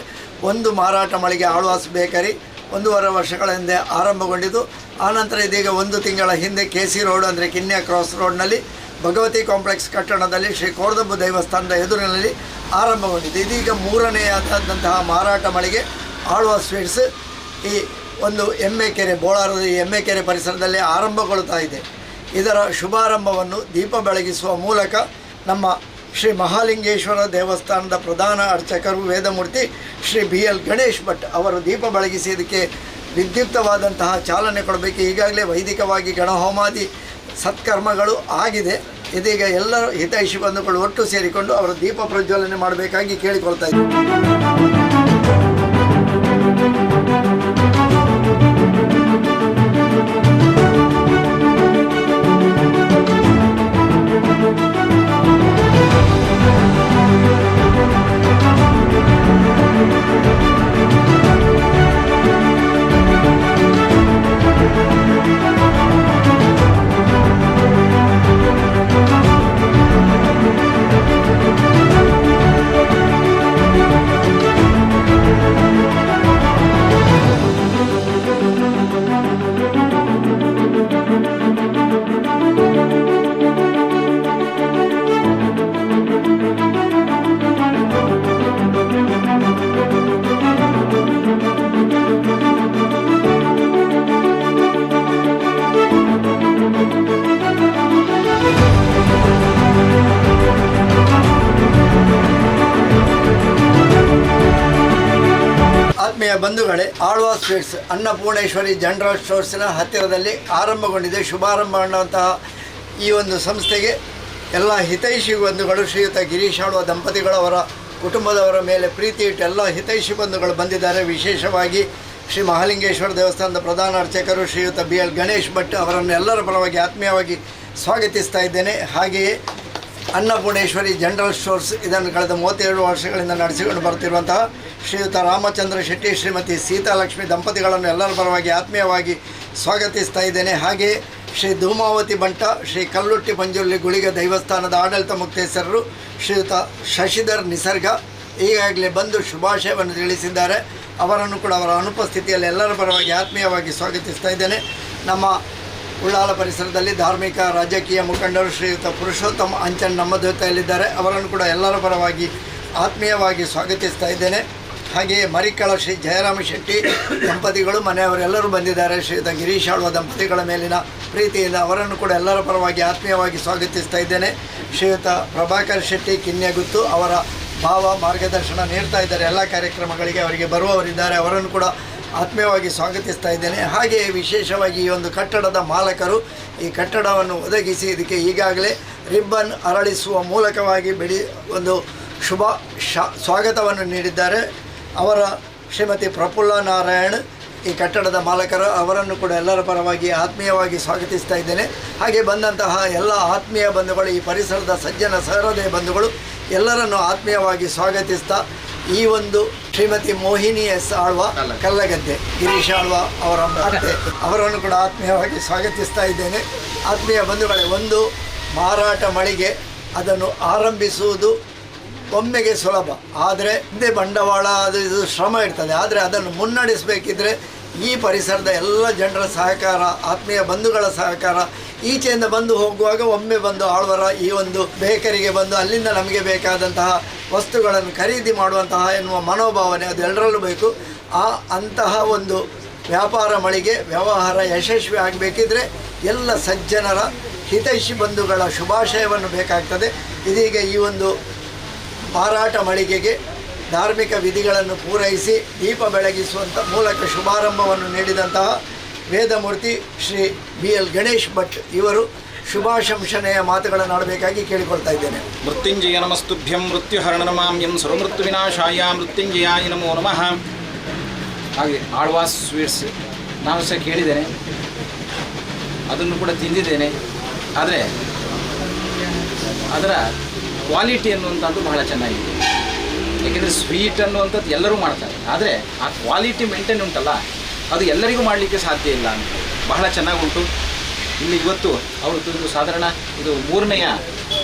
ಒಂದು ಮಾರಾಟ ಮಳಿಗೆ ಆಳ್ವಾಸ್ ಬೇಕರಿ 1.5 ವರ್ಷಗಳ ಹಿಂದೆ ಆರಂಭಗೊಂಡಿದ್ದು. ಆನಂತರ ಇದೀಗ 1 ತಿಂಗಳ ಹಿಂದೆ KC ರೋಡ್ ಅಂದರೆ ಕಿನ್ಯ ಕ್ರಾಸ್ ರೋಡ್ನಲ್ಲಿ ಭಗವತಿ ಕಾಂಪ್ಲೆಕ್ಸ್ ಕಟ್ಟಡದಲ್ಲಿ ಶ್ರೀ ಕೋರದಂಬು ದೇವಸ್ಥಾನದ ಎದುರಿನಲ್ಲಿ ಆರಂಭಗೊಂಡಿದೆ. ಇದೀಗ 3ನೇಯಾದಂತಹ ಮಾರಾಟ ಮಳಿಗೆ ಆಳ್ವಾಸ್ ಸ್ವೀಟ್ಸ್ ಈ ಒಂದು ಎಮ್ಮೆಕೆರೆ, ಬೋಳಾರದ ಎಮ್ಮೆಕೆರೆ ಪರಿಸರದಲ್ಲಿ ಆರಂಭಗೊಳ್ಳುತ್ತಾ ಇದೆ. ಇದರ ಶುಭಾರಂಭವನ್ನು ದೀಪ ಬೆಳಗಿಸುವ ಮೂಲಕ ನಮ್ಮ ಶ್ರೀ ಮಹಾಲಿಂಗೇಶ್ವರ ದೇವಸ್ಥಾನದ ಪ್ರಧಾನ ಅರ್ಚಕರು ವೇದಮೂರ್ತಿ ಶ್ರೀ BL ಗಣೇಶ್ ಭಟ್ ಅವರು ದೀಪ ಬೆಳಗಿಸಿ ಇದಕ್ಕೆ ವಿದ್ಯುಕ್ತವಾದಂತಹ ಚಾಲನೆ ಕೊಡಬೇಕು. ಈಗಾಗಲೇ ವೈದಿಕವಾಗಿ ಗಣಹೋಮಾದಿ ಸತ್ಕರ್ಮಗಳು ಆಗಿದೆ. ಇದೀಗ ಎಲ್ಲರೂ ಹಿತೈಷಿ ಬಂಧುಗಳು ಒಟ್ಟು ಸೇರಿಕೊಂಡು ಅವರು ದೀಪ ಪ್ರಜ್ವಲನೆ ಮಾಡಬೇಕಾಗಿ ಕೇಳಿಕೊಳ್ತಾ ಇದ್ದಾರೆ. ಆತ್ಮೀಯ ಬಂಧುಗಳೇ, ಆಳ್ವಾಸ್ ಸ್ವೀಟ್ಸ್ ಅನ್ನಪೂರ್ಣೇಶ್ವರಿ ಜನರಲ್ ಸ್ಟೋರ್ಸಿನ ಹತ್ತಿರದಲ್ಲಿ ಆರಂಭಗೊಂಡಿದೆ. ಶುಭಾರಂಭ ಮಾಡುವಂತಹ ಈ ಒಂದು ಸಂಸ್ಥೆಗೆ ಎಲ್ಲ ಹಿತೈಷಿ ಬಂಧುಗಳು, ಶ್ರೀಯುತ ಗಿರೀಶ್ ಆಳ್ವ ದಂಪತಿಗಳು ಅವರ ಕುಟುಂಬದವರ ಮೇಲೆ ಪ್ರೀತಿ ಇಟ್ಟು ಎಲ್ಲ ಹಿತೈಷಿ ಬಂಧುಗಳು ಬಂದಿದ್ದಾರೆ. ವಿಶೇಷವಾಗಿ ಶ್ರೀ ಮಹಾಲಿಂಗೇಶ್ವರ ದೇವಸ್ಥಾನದ ಪ್ರಧಾನ ಅರ್ಚಕರು ಶ್ರೀಯುತ BL ಗಣೇಶ್ ಭಟ್ ಅವರನ್ನು ಎಲ್ಲರ ಪರವಾಗಿ ಆತ್ಮೀಯವಾಗಿ ಸ್ವಾಗತಿಸ್ತಾ ಇದ್ದೇನೆ. ಹಾಗೆಯೇ ಅನ್ನಪೂರ್ಣೇಶ್ವರಿ ಜನರಲ್ ಸ್ಟೋರ್ಸ್ ಇದನ್ನು ಕಳೆದ 32 ವರ್ಷಗಳಿಂದ ನಡೆಸಿಕೊಂಡು ಬರ್ತಿರುವಂತಹ ಶ್ರೀಯುತ ರಾಮಚಂದ್ರ ಶೆಟ್ಟಿ, ಶ್ರೀಮತಿ ಸೀತಾಲಕ್ಷ್ಮಿ ದಂಪತಿಗಳನ್ನು ಎಲ್ಲರ ಪರವಾಗಿ ಆತ್ಮೀಯವಾಗಿ ಸ್ವಾಗತಿಸ್ತಾ ಇದ್ದೇನೆ. ಹಾಗೆಯೇ ಶ್ರೀ ಧೂಮಾವತಿ ಬಂಟ, ಶ್ರೀ ಕಲ್ಲುಟ್ಟಿ ಪಂಜುರ್ಲಿ ಗುಳಿಗ ದೇವಸ್ಥಾನದ ಆಡಳಿತ ಮುಕ್ತೇಶ್ವರರು ಶ್ರೀಯುತ ಶಶಿಧರ್ ನಿಸರ್ಗ ಈಗಾಗಲೇ ಬಂದು ಶುಭಾಶಯವನ್ನು ತಿಳಿಸಿದ್ದಾರೆ. ಅವರನ್ನು ಕೂಡ ಅವರ ಅನುಪಸ್ಥಿತಿಯಲ್ಲಿ ಎಲ್ಲರ ಪರವಾಗಿ ಆತ್ಮೀಯವಾಗಿ ಸ್ವಾಗತಿಸ್ತಾ ಇದ್ದೇನೆ. ನಮ್ಮ ಉಳ್ಳಾಲ ಪರಿಸರದಲ್ಲಿ ಧಾರ್ಮಿಕ ರಾಜಕೀಯ ಮುಖಂಡರು ಶ್ರೀಯುತ ಪುರುಷೋತ್ತಮ ಅಂಚನ್ ನಮ್ಮ ಜೊತೆಯಲ್ಲಿದ್ದಾರೆ. ಅವರನ್ನು ಕೂಡ ಎಲ್ಲರ ಪರವಾಗಿ ಆತ್ಮೀಯವಾಗಿ ಸ್ವಾಗತಿಸ್ತಾ ಇದ್ದೇನೆ. ಹಾಗೆಯೇ ಮರಿಕಳ ಶ್ರೀ ಜಯರಾಮ ಶೆಟ್ಟಿ ದಂಪತಿಗಳು ಮನೆಯವರೆಲ್ಲರೂ ಬಂದಿದ್ದಾರೆ. ಶ್ರೀಯುತ ಗಿರೀಶ್ ಆಳ್ವ ದಂಪತಿಗಳ ಮೇಲಿನ ಪ್ರೀತಿಯಿಂದ ಅವರನ್ನು ಕೂಡ ಎಲ್ಲರ ಪರವಾಗಿ ಆತ್ಮೀಯವಾಗಿ ಸ್ವಾಗತಿಸ್ತಾ ಇದ್ದೇನೆ. ಶ್ರೀಯುತ ಪ್ರಭಾಕರ್ ಶೆಟ್ಟಿ ಕಿನ್ಯಗುತ್ತು ಅವರ ಭಾವ ಮಾರ್ಗದರ್ಶನ ನೀಡ್ತಾ ಇದ್ದಾರೆ ಎಲ್ಲ ಕಾರ್ಯಕ್ರಮಗಳಿಗೆ. ಅವರಿಗೆ ಬರುವವರಿದ್ದಾರೆ, ಅವರನ್ನು ಕೂಡ ಆತ್ಮೀಯವಾಗಿ ಸ್ವಾಗತಿಸ್ತಾ ಇದ್ದೇನೆ. ಹಾಗೆಯೇ ವಿಶೇಷವಾಗಿ ಈ ಒಂದು ಕಟ್ಟಡದ ಮಾಲಕರು ಈ ಕಟ್ಟಡವನ್ನು ಒದಗಿಸಿ ಇದಕ್ಕೆ ಈಗಾಗಲೇ ರಿಬ್ಬನ್ ಅರಳಿಸುವ ಮೂಲಕವಾಗಿ ಒಂದು ಶುಭ ಸ್ವಾಗತವನ್ನು ನೀಡಿದ್ದಾರೆ. ಅವರ ಶ್ರೀಮತಿ ಪ್ರಫುಲ್ಲ ನಾರಾಯಣ್ ಈ ಕಟ್ಟಡದ ಮಾಲಕರು, ಅವರನ್ನು ಕೂಡ ಎಲ್ಲರ ಪರವಾಗಿ ಆತ್ಮೀಯವಾಗಿ ಸ್ವಾಗತಿಸ್ತಾ ಇದ್ದೇನೆ. ಹಾಗೆ ಬಂದಂತಹ ಎಲ್ಲ ಆತ್ಮೀಯ ಬಂಧುಗಳು, ಈ ಪರಿಸರದ ಸಜ್ಜನ ಸಹೃದಯ ಬಂಧುಗಳು ಎಲ್ಲರನ್ನು ಆತ್ಮೀಯವಾಗಿ ಸ್ವಾಗತಿಸ್ತಾ ಈ ಒಂದು ಶ್ರೀಮತಿ ಮೋಹಿನಿ S ಆಳ್ವ ಕಲ್ಲಗದ್ದೆ, ಗಿರೀಶ್ ಆಳ್ವ ಅವರ ಅತ್ತೆ, ಅವರನ್ನು ಕೂಡ ಆತ್ಮೀಯವಾಗಿ ಸ್ವಾಗತಿಸ್ತಾ ಇದ್ದೇನೆ. ಆತ್ಮೀಯ ಬಂಧುಗಳೇ, ಒಂದು ಮಾರಾಟ ಮಳಿಗೆ ಅದನ್ನು ಆರಂಭಿಸುವುದು ಒಮ್ಮೆಗೆ ಸುಲಭ, ಆದರೆ ಹಿಂದೆ ಬಂಡವಾಳ ಇದು ಶ್ರಮ ಇರ್ತದೆ. ಆದರೆ ಅದನ್ನು ಮುನ್ನಡೆಸಬೇಕಿದ್ರೆ ಈ ಪರಿಸರದ ಎಲ್ಲ ಜನರ ಸಹಕಾರ, ಆತ್ಮೀಯ ಬಂಧುಗಳ ಸಹಕಾರ, ಈಚೆಯಿಂದ ಬಂದು ಹೋಗುವಾಗ ಒಮ್ಮೆ ಬಂದು ಆಳ್ವರ ಈ ಒಂದು ಬೇಕರಿಗೆ ಬಂದು ಅಲ್ಲಿಂದ ನಮಗೆ ಬೇಕಾದಂತಹ ವಸ್ತುಗಳನ್ನು ಖರೀದಿ ಮಾಡುವಂತಹ ಎನ್ನುವ ಮನೋಭಾವನೆ ಅದು ಎಲ್ಲರಲ್ಲೂ ಬೇಕು. ಅಂತಹ ಒಂದು ವ್ಯಾಪಾರ ಮಳಿಗೆ ವ್ಯವಹಾರ ಯಶಸ್ವಿ ಆಗಬೇಕಿದ್ರೆ ಎಲ್ಲ ಸಜ್ಜನರ ಹಿತೈಷಿ ಬಂಧುಗಳ ಶುಭಾಶಯವನ್ನು ಬೇಕಾಗ್ತದೆ. ಇದೀಗ ಈ ಒಂದು ಮಾರಾಟ ಮಳಿಗೆಗೆ ಧಾರ್ಮಿಕ ವಿಧಿಗಳನ್ನು ಪೂರೈಸಿ ದೀಪ ಬೆಳಗಿಸುವಂಥ ಮೂಲಕ ಶುಭಾರಂಭವನ್ನು ನೀಡಿದಂತಹ ವೇದಮೂರ್ತಿ ಶ್ರೀ BL ಗಣೇಶ್ ಭಟ್ ಇವರು ಶುಭಾಶಂಸನೆಯ ಮಾತುಗಳನ್ನು ಆಡಬೇಕಾಗಿ ಕೇಳಿಕೊಳ್ತಾ ಇದ್ದೇನೆ.
ಮೃತ್ಯುಂಜಯ ನಮಸ್ತುಭ್ಯಂ ಮೃತ್ಯುಹರಣನಮಾಮ್ಯಂ ಸರ್ವಮೃತ್ಯು ವಿನಾಶಾಯ ಮೃತ್ಯುಂಜಯಾಯ ನಮೋ ನಮಃ. ಹಾಗೆ ಆಳ್ವಾಸ್ ಸ್ವೀಟ್ಸ್ ನಾನು ಸಹ ಕೇಳಿದ್ದೇನೆ, ಅದನ್ನು ಕೂಡ ತಿಂದಿದ್ದೇನೆ. ಆದರೆ ಅದರ ಕ್ವಾಲಿಟಿ ಅನ್ನುವಂಥದ್ದು ಬಹಳ ಚೆನ್ನಾಗಿದೆ. ಏಕೆಂದರೆ ಸ್ವೀಟ್ ಅನ್ನುವಂಥದ್ದು ಎಲ್ಲರೂ ಮಾಡ್ತಾರೆ, ಆದರೆ ಆ ಕ್ವಾಲಿಟಿ ಮೇಂಟೈನ್ ಉಂಟಲ್ಲ, ಅದು ಎಲ್ಲರಿಗೂ ಮಾಡಲಿಕ್ಕೆ ಸಾಧ್ಯ ಇಲ್ಲ ಅಂತ. ಬಹಳ ಚೆನ್ನಾಗುಂಟು. ಇಲ್ಲಿ ಇವತ್ತು ಅವರು ಸಾಧಾರಣ ಇದು 3ನೆಯ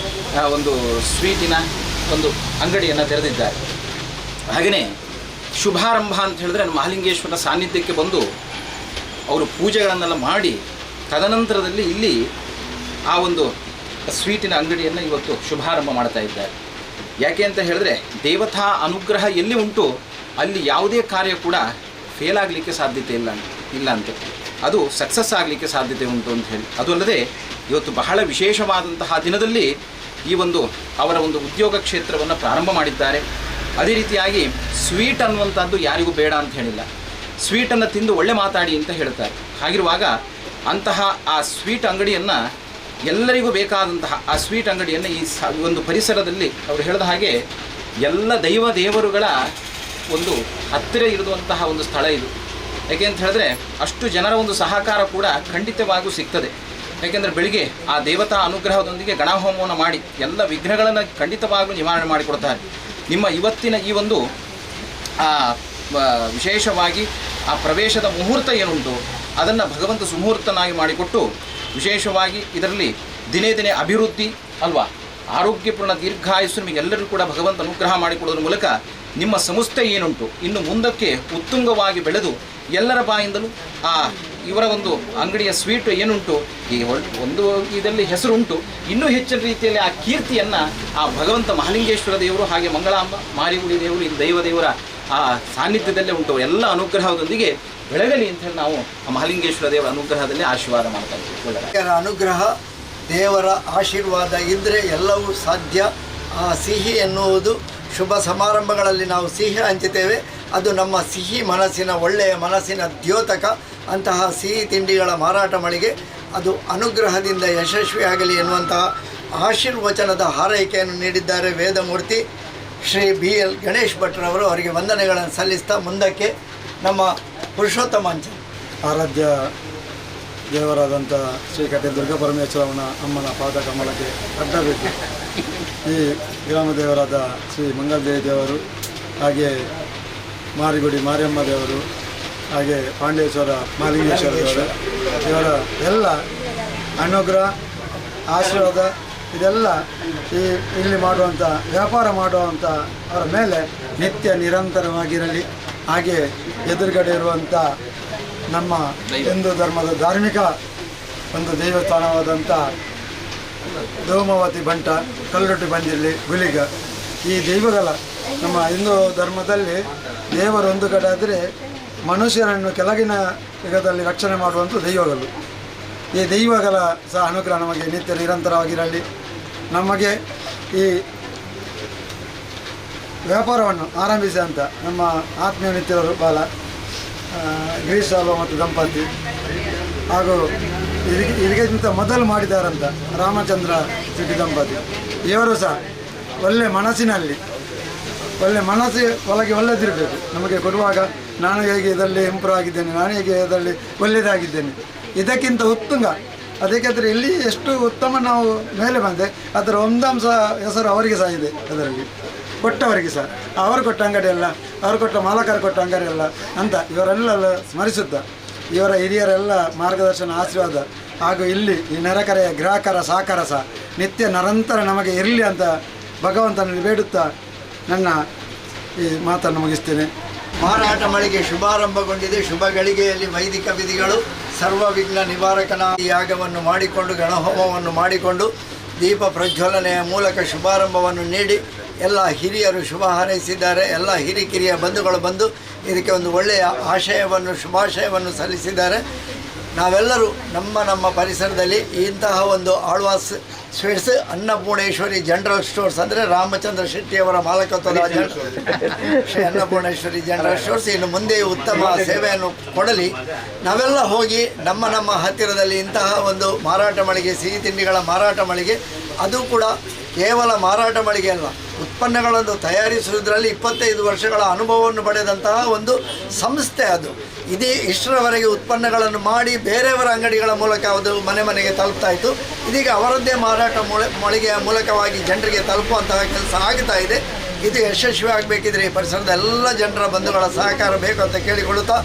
ಒಂದು ಸ್ವೀಟಿನ ಒಂದು ಅಂಗಡಿಯನ್ನು ತೆರೆದಿದ್ದಾರೆ. ಹಾಗೆಯೇ ಶುಭಾರಂಭ ಅಂತ ಹೇಳಿದ್ರೆ ಮಹಾಲಿಂಗೇಶ್ವರನ ಸಾನ್ನಿಧ್ಯಕ್ಕೆ ಬಂದು ಅವರು ಪೂಜೆಗಳನ್ನೆಲ್ಲ ಮಾಡಿ ತದನಂತರದಲ್ಲಿ ಇಲ್ಲಿ ಆ ಒಂದು ಸ್ವೀಟಿನ ಅಂಗಡಿಯನ್ನು ಇವತ್ತು ಶುಭಾರಂಭ ಮಾಡ್ತಾ ಇದ್ದಾರೆ. ಯಾಕೆ ಅಂತ ಹೇಳಿದ್ರೆ ದೇವತಾ ಅನುಗ್ರಹ ಎಲ್ಲಿ ಉಂಟು ಅಲ್ಲಿ ಯಾವುದೇ ಕಾರ್ಯ ಕೂಡ ಫೇಲ್ ಆಗಲಿಕ್ಕೆ ಸಾಧ್ಯತೆ ಇಲ್ಲ ಅಂತ, ಅದು ಸಕ್ಸಸ್ ಆಗಲಿಕ್ಕೆ ಸಾಧ್ಯತೆ ಉಂಟು ಅಂತ ಹೇಳಿ. ಅದು ಅಲ್ಲದೆ ಇವತ್ತು ಬಹಳ ವಿಶೇಷವಾದಂತಹ ದಿನದಲ್ಲಿ ಈ ಒಂದು ಅವರ ಒಂದು ಉದ್ಯೋಗ ಕ್ಷೇತ್ರವನ್ನು ಪ್ರಾರಂಭ ಮಾಡಿದ್ದಾರೆ. ಅದೇ ರೀತಿಯಾಗಿ ಸ್ವೀಟ್ ಅನ್ನುವಂಥದ್ದು ಯಾರಿಗೂ ಬೇಡ ಅಂತ ಹೇಳಿಲ್ಲ, ಸ್ವೀಟನ್ನು ತಿಂದು ಒಳ್ಳೆ ಮಾತಾಡಿ ಅಂತ ಹೇಳ್ತಾರೆ. ಹಾಗಿರುವಾಗ ಅಂತಹ ಆ ಸ್ವೀಟ್ ಅಂಗಡಿಯನ್ನು ಎಲ್ಲರಿಗೂ ಬೇಕಾದಂತಹ ಆ ಸ್ವೀಟ್ ಅಂಗಡಿಯನ್ನು ಈ ಒಂದು ಪರಿಸರದಲ್ಲಿ ಅವರು ಹೇಳಿದ ಹಾಗೆ ಎಲ್ಲ ದೇವರುಗಳ ಒಂದು ಹತ್ತಿರ ಇರುವಂತಹ ಒಂದು ಸ್ಥಳ ಇದು. ಯಾಕೆ ಅಂತ ಹೇಳಿದ್ರೆ ಅಷ್ಟು ಜನರ ಒಂದು ಸಹಕಾರ ಕೂಡ ಖಂಡಿತವಾಗೂ ಸಿಗ್ತದೆ. ಯಾಕೆಂದರೆ ಬೆಳಿಗ್ಗೆ ಆ ದೇವತಾ ಅನುಗ್ರಹದೊಂದಿಗೆ ಗಣಹೋಮವನ್ನು ಮಾಡಿ ಎಲ್ಲ ವಿಘ್ನಗಳನ್ನು ಖಂಡಿತವಾಗೂ ನಿವಾರಣೆ ಮಾಡಿಕೊಡ್ತಾರೆ. ನಿಮ್ಮ ಇವತ್ತಿನ ಈ ಒಂದು ವಿಶೇಷವಾಗಿ ಆ ಪ್ರವೇಶದ ಮುಹೂರ್ತ ಏನುಂಟು ಅದನ್ನು ಭಗವಂತ ಸುಮುಹೂರ್ತನಾಗಿ ಮಾಡಿಕೊಟ್ಟು ವಿಶೇಷವಾಗಿ ಇದರಲ್ಲಿ ದಿನೇ ದಿನೇ ಅಭಿವೃದ್ಧಿ ಅಲ್ವಾ, ಆರೋಗ್ಯಪೂರ್ಣ ದೀರ್ಘಾಯುಸ್ಸು ನಿಮಗೆಲ್ಲರೂ ಕೂಡ ಭಗವಂತ ಅನುಗ್ರಹ ಮಾಡಿಕೊಡೋದ್ರ ಮೂಲಕ ನಿಮ್ಮ ಸಂಸ್ಥೆ ಏನುಂಟು ಇನ್ನು ಮುಂದಕ್ಕೆ ಉತ್ತುಂಗವಾಗಿ ಬೆಳೆದು ಎಲ್ಲರ ಬಾಯಿಂದಲೂ ಆ ಇವರ ಒಂದು ಅಂಗಡಿಯ ಸ್ವೀಟ್ ಏನುಂಟು ಈ ಒಂದು ಇದರಲ್ಲಿ ಹೆಸರುಂಟು, ಇನ್ನೂ ಹೆಚ್ಚಿನ ರೀತಿಯಲ್ಲಿ ಆ ಕೀರ್ತಿಯನ್ನು ಆ ಭಗವಂತ ಮಹಾಲಿಂಗೇಶ್ವರ ದೇವರು ಹಾಗೆ ಮಂಗಳಾಂಬ ಮಾರಿಗುಡಿ ದೇವರು ಈ ದೇವರ ಆ ಸಾನ್ನಿಧ್ಯದಲ್ಲೇ ಉಂಟು ಎಲ್ಲ ಅನುಗ್ರಹದೊಂದಿಗೆ ಬೆಳಗಲಿ ಅಂತ ಹೇಳಿ ನಾವು ಆ ಮಹಾಲಿಂಗೇಶ್ವರ ದೇವರ ಅನುಗ್ರಹದಲ್ಲೇ ಆಶೀರ್ವಾದ ಮಾಡ್ತಾ ಇದ್ದೀವಿ.
ಅನುಗ್ರಹ ದೇವರ ಆಶೀರ್ವಾದ ಇದ್ದರೆ ಎಲ್ಲವೂ ಸಾಧ್ಯ. ಆ ಸಿಹಿ ಎನ್ನುವುದು ಶುಭ ಸಮಾರಂಭಗಳಲ್ಲಿ ನಾವು ಸಿಹಿ ಹಂಚುತ್ತೇವೆ, ಅದು ನಮ್ಮ ಸಿಹಿ ಮನಸ್ಸಿನ ಒಳ್ಳೆಯ ಮನಸ್ಸಿನ ದ್ಯೋತಕ. ಅಂತಹ ಸಿಹಿ ತಿಂಡಿಗಳ ಮಾರಾಟ ಮಳಿಗೆ ಅದು ಅನುಗ್ರಹದಿಂದ ಯಶಸ್ವಿಯಾಗಲಿ ಎನ್ನುವಂತಹ ಆಶೀರ್ವಚನದ ಹಾರೈಕೆಯನ್ನು ನೀಡಿದ್ದಾರೆ ವೇದಮೂರ್ತಿ ಶ್ರೀ BL ಗಣೇಶ್ ಭಟ್ರವರು. ಅವರಿಗೆ ವಂದನೆಗಳನ್ನು ಸಲ್ಲಿಸ್ತಾ ಮುಂದಕ್ಕೆ ನಮ್ಮ ಪುರುಷೋತ್ತಮಾಂಚ
ಆರಾಧ್ಯ ದೇವರಾದಂಥ ಶ್ರೀ ಕಟೆ ದುರ್ಗಾ ಪರಮೇಶ್ವರನ ಅಮ್ಮನ ಪಾದ ಕಮಲಕ್ಕೆ ಅಡ್ಡಬೇಕು. ಈ ಗ್ರಾಮ ದೇವರಾದ ಶ್ರೀ ಮಂಗಲದೇವಿ ದೇವರು, ಹಾಗೆ ಮಾರಿಗುಡಿ ಮಾರಿಯಮ್ಮ ದೇವರು, ಹಾಗೆ ಪಾಂಡೇಶ್ವರ ಮಹಾಲಿಂಗೇಶ್ವರ ದೇವರು, ಇವರ ಎಲ್ಲ ಅನುಗ್ರಹ ಆಶೀರ್ವಾದ ಇದೆಲ್ಲ ಇಲ್ಲಿ ಮಾಡುವಂಥ ವ್ಯಾಪಾರ ಮಾಡುವಂಥ ಅವರ ಮೇಲೆ ನಿತ್ಯ ನಿರಂತರವಾಗಿರಲಿ. ಹಾಗೆ ಎದುರುಗಡೆ ಇರುವಂಥ ನಮ್ಮ ಹಿಂದೂ ಧರ್ಮದ ಧಾರ್ಮಿಕ ಒಂದು ದೇವಸ್ಥಾನವಾದಂಥ ಧೂಮವತಿ ಬಂಟ ಕಲ್ಲೊಟ್ಟಿ ಬಂದಿರಲಿ ಗುಲಿಗ, ಈ ದೈವಗಳ ನಮ್ಮ ಹಿಂದೂ ಧರ್ಮದಲ್ಲಿ ದೇವರು ಒಂದು ಕಡೆ ಆದರೆ ಮನುಷ್ಯರನ್ನು ಕೆಳಗಿನ ಯುಗದಲ್ಲಿ ರಕ್ಷಣೆ ಮಾಡುವಂಥ ದೈವಗಳು. ಈ ದೈವಗಳ ಸಹ ಅನುಗ್ರಹ ನಮಗೆ ನಿತ್ಯ ನಿರಂತರವಾಗಿರಲಿ. ನಮಗೆ ಈ ವ್ಯಾಪಾರವನ್ನು ಆರಂಭಿಸಿದಂಥ ನಮ್ಮ ಆತ್ಮೀಯ ಮಿತ್ರರು ಬಾಲ ಗಿರೀಶಾಲ್ವ ಮತ್ತು ದಂಪತಿ, ಹಾಗೂ ಇದಕ್ಕಿಂತ ಮೊದಲು ಮಾಡಿದಾರಂಥ ರಾಮಚಂದ್ರ ಸಿಟಿ ದಂಪತಿ, ಇವರು ಸಹ ಒಳ್ಳೆ ಮನಸ್ಸಿನಲ್ಲಿ ಒಳ್ಳೆ ಮನಸ್ಸು ಒಳಗೆ ಒಳ್ಳೆದಿರಬೇಕು. ನಮಗೆ ಕೊಡುವಾಗ ನಾನು ಹೇಗೆ ಇದರಲ್ಲಿ ಇಂಪ್ರೂವ್ ಆಗಿದ್ದೇನೆ, ನಾನು ಹೇಗೆ ಇದರಲ್ಲಿ ಒಳ್ಳೆಯದಾಗಿದ್ದೇನೆ, ಇದಕ್ಕಿಂತ ಉತ್ತುಂಗ. ಅದಕ್ಕಾದರೆ ಇಲ್ಲಿ ಎಷ್ಟು ಉತ್ತಮ ನಾವು ಮೇಲೆ ಬಂದೆ ಅದರ ಒಂದಂಶ ಹೆಸರು ಅವರಿಗೆ ಸಹ ಇದೆ. ಅದರಲ್ಲಿ ಕೊಟ್ಟವರಿಗೆ ಸಹ ಅವರು ಕೊಟ್ಟ ಅಂಗಡಿಯಲ್ಲ, ಅವರು ಕೊಟ್ಟ ಮಾಲಕರು ಕೊಟ್ಟ ಅಂಗಡಿಯಲ್ಲ ಅಂತ ಇವರೆಲ್ಲ ಸ್ಮರಿಸುತ್ತಾ ಇವರ ಹಿರಿಯರೆಲ್ಲ ಮಾರ್ಗದರ್ಶನ ಆಶೀರ್ವಾದ ಹಾಗೂ ಇಲ್ಲಿ ಈ ನೆರೆಕರೆಯ ಗ್ರಾಹಕರ ಸಹಕಾರ ಸಹ ನಿತ್ಯ ನಿರಂತರ ನಮಗೆ ಇರಲಿ ಅಂತ ಭಗವಂತನಲ್ಲಿ ಬೇಡುತ್ತಾ ನನ್ನ ಈ ಮಾತನ್ನು ಮುಗಿಸ್ತೇನೆ.
ಮಾರಾಟ ಮಳಿಗೆ ಶುಭಾರಂಭಗೊಂಡಿದೆ. ಶುಭ ಗಳಿಗೆಯಲ್ಲಿ ವೈದಿಕ ವಿಧಿಗಳು ಸರ್ವ ವಿಘ್ನ ನಿವಾರಕನ ಯಾಗವನ್ನು ಮಾಡಿಕೊಂಡು ಗಣಹೋಮವನ್ನು ಮಾಡಿಕೊಂಡು ದೀಪ ಪ್ರಜ್ವಲನೆಯ ಮೂಲಕ ಶುಭಾರಂಭವನ್ನು ನೀಡಿ ಎಲ್ಲ ಹಿರಿಯರು ಶುಭ ಹಾರೈಸಿದ್ದಾರೆ. ಎಲ್ಲ ಹಿರಿಕಿರಿಯ ಬಂಧುಗಳು ಬಂದು ಇದಕ್ಕೆ ಒಂದು ಒಳ್ಳೆಯ ಆಶಯವನ್ನು ಶುಭಾಶಯವನ್ನು ಸಲ್ಲಿಸಿದ್ದಾರೆ. ನಾವೆಲ್ಲರೂ ನಮ್ಮ ಪರಿಸರದಲ್ಲಿ ಇಂತಹ ಒಂದು Alvas sweets Annapurneshwari general stores ಅಂದರೆ ರಾಮಚಂದ್ರ ಶೆಟ್ಟಿಯವರ ಮಾಲಕತ್ವದ ಶ್ರೀ ಅನ್ನಪೂರ್ಣೇಶ್ವರಿ ಜನರಲ್ ಸ್ಟೋರ್ಸ್ ಇನ್ನು ಮುಂದೆ ಉತ್ತಮ ಸೇವೆಯನ್ನು ಕೊಡಲಿ. ನಾವೆಲ್ಲ ಹೋಗಿ ನಮ್ಮ ಹತ್ತಿರದಲ್ಲಿ ಇಂತಹ ಒಂದು ಮಾರಾಟ ಮಳಿಗೆ, ಸಿಹಿ ತಿಂಡಿಗಳ ಮಾರಾಟ ಮಳಿಗೆ, ಅದು ಕೂಡ ಕೇವಲ ಮಾರಾಟ ಮಳಿಗೆ ಅಲ್ಲ, ಉತ್ಪನ್ನಗಳನ್ನು ತಯಾರಿಸುವುದರಲ್ಲಿ 25 ವರ್ಷಗಳ ಅನುಭವವನ್ನು ಪಡೆದಂತಹ ಒಂದು ಸಂಸ್ಥೆ ಅದು. ಇಷ್ಟರವರೆಗೆ ಉತ್ಪನ್ನಗಳನ್ನು ಮಾಡಿ ಬೇರೆಯವರ ಅಂಗಡಿಗಳ ಮೂಲಕ ಅದು ಮನೆಗೆ ತಲುಪ್ತಾ ಇತ್ತು. ಇದೀಗ ಅವರದ್ದೇ ಮಾರಾಟ ಮಳಿಗೆಯ ಮೂಲಕವಾಗಿ ಜನರಿಗೆ ತಲುಪುವಂತಹ ಕೆಲಸ ಆಗ್ತಾ ಇದೆ. ಇದು ಯಶಸ್ವಿ ಆಗಬೇಕಿದ್ರೆ ಈ ಪರಿಸರದ ಎಲ್ಲ ಜನರ ಬಂಧುಗಳ ಸಹಕಾರ ಬೇಕು ಅಂತ ಕೇಳಿಕೊಳ್ಳುತ್ತಾ,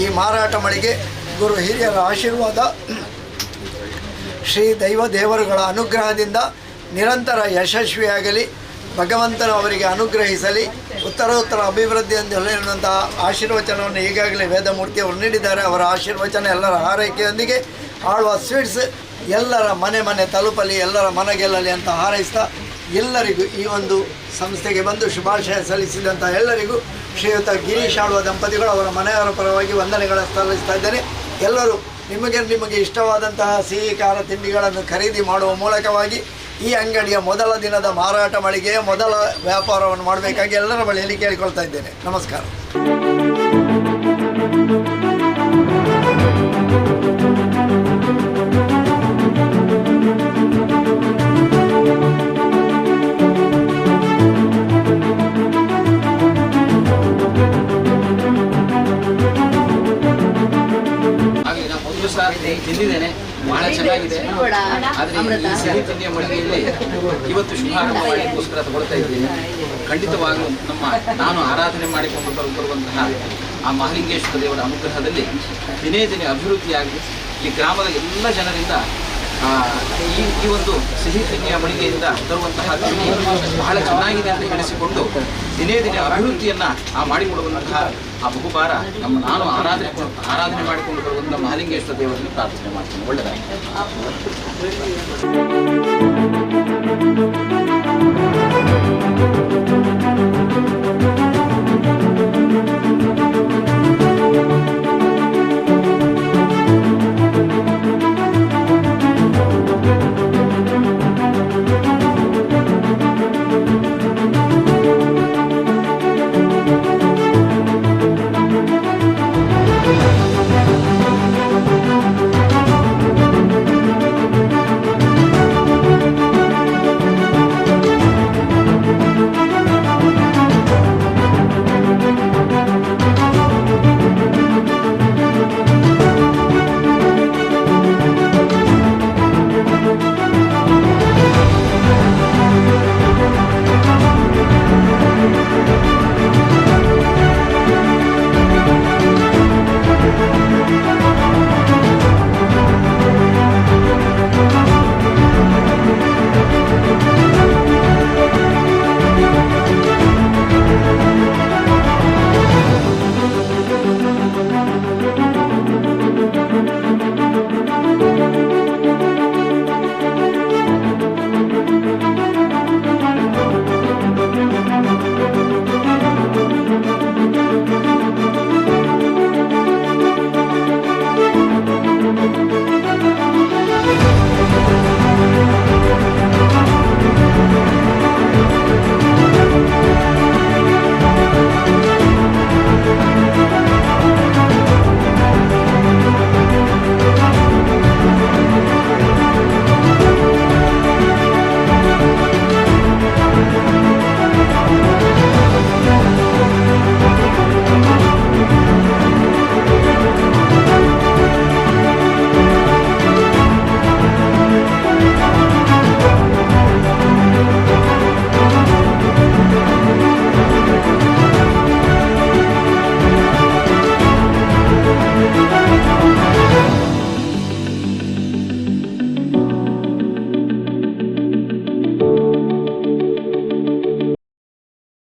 ಈ ಮಾರಾಟ ಮಳಿಗೆ ಗುರು ಹಿರಿಯರ ಆಶೀರ್ವಾದ, ಶ್ರೀ ದೇವರುಗಳ ಅನುಗ್ರಹದಿಂದ ನಿರಂತರ ಯಶಸ್ವಿಯಾಗಲಿ, ಭಗವಂತನು ಅವರಿಗೆ ಅನುಗ್ರಹಿಸಲಿ, ಉತ್ತರೋತ್ತರ ಅಭಿವೃದ್ಧಿಯನ್ನು ಹೇಳುವಂತಹ ಆಶೀರ್ವಚನವನ್ನು ಈಗಾಗಲೇ ವೇದಮೂರ್ತಿಯವರು ನೀಡಿದ್ದಾರೆ. ಅವರ ಆಶೀರ್ವಚನ ಎಲ್ಲರ ಹಾರೈಕೆಯೊಂದಿಗೆ ಆಳ್ವಾಸ್ ಸ್ವೀಟ್ಸ್ ಎಲ್ಲರ ಮನೆ ತಲುಪಲಿ, ಎಲ್ಲರ ಮನಗೆಲ್ಲಲಿ ಅಂತ ಹಾರೈಸ್ತಾ, ಎಲ್ಲರಿಗೂ ಈ ಒಂದು ಸಂಸ್ಥೆಗೆ ಬಂದು ಶುಭಾಶಯ ಸಲ್ಲಿಸಿದಂಥ ಎಲ್ಲರಿಗೂ ಶ್ರೀಯುತ ಗಿರೀಶ್ ಆಳ್ವ ದಂಪತಿಗಳು ಅವರ ಮನೆಯವರ ಪರವಾಗಿ ವಂದನೆಗಳನ್ನು ಸಲ್ಲಿಸ್ತಾ ಇದ್ದೇನೆ. ಎಲ್ಲರೂ ನಿಮಗೆ ಇಷ್ಟವಾದಂತಹ ಸಿಹಿ ಖಾರ ತಿಂಡಿಗಳನ್ನು ಖರೀದಿ ಮಾಡುವ ಮೂಲಕವಾಗಿ ಈ ಅಂಗಡಿಯ ಮೊದಲ ದಿನದ ಮಾರಾಟ ಮಳಿಗೆಯ ಮೊದಲ ವ್ಯಾಪಾರವನ್ನು ಮಾಡಬೇಕಾಗಿ ಎಲ್ಲರ ಬಳಿಯಲ್ಲಿ ಕೇಳಿಕೊಳ್ತಾ ಇದ್ದೇನೆ. ನಮಸ್ಕಾರ.
ತಿಂದಿದ್ದೇನೆ, ಬಹಳ ಚೆನ್ನಾಗಿದೆ. ಆದರೆ ಈ ಸಿಹಿ ತಿಂಡಿಯ ಮಳಿಗೆಯಲ್ಲಿ ಇವತ್ತು ಶುಭಾರಂಭ ಮಾಡಲಿಕ್ಕೋಸ್ಕರ ತಗೊಳ್ತಾ ಇದ್ದೀನಿ. ಖಂಡಿತವಾಗಲೂ ನಾನು ಆರಾಧನೆ ಮಾಡಿಕೊಂಡು ಬರುವಂತಹ ಆ ಮಹಾಲಿಂಗೇಶ್ವರ ದೇವರ ಅನುಗ್ರಹದಲ್ಲಿ ದಿನೇ ದಿನೇ ಅಭಿವೃದ್ಧಿಯಾಗಿ ಈ ಗ್ರಾಮದ ಎಲ್ಲ ಜನರಿಂದ ಈ ಒಂದು ಸಿಹಿ ತಿಂಡಿಯ ಮಳಿಗೆಯಿಂದ ತರುವಂತಹ ತಿಂಡಿ ಬಹಳ ಚೆನ್ನಾಗಿದೆ ಅಂತ ಹೇಳಿಸಿಕೊಂಡು ದಿನೇ ದಿನೇ ಅಭಿವೃದ್ಧಿಯನ್ನು ಮಾಡಿಕೊಡುವಂತಹ ಆ ಬಹುಭಾರ ನಾನು ಆರಾಧನೆ ಮಾಡಿಕೊಂಡು ಬರುವಂಥ ಮಹಾಲಿಂಗೇಶ್ವರ ದೇವರಲ್ಲಿ ಪ್ರಾರ್ಥನೆ ಮಾಡ್ತೀನಿ. ಒಳ್ಳೆಯದಾಗಿ.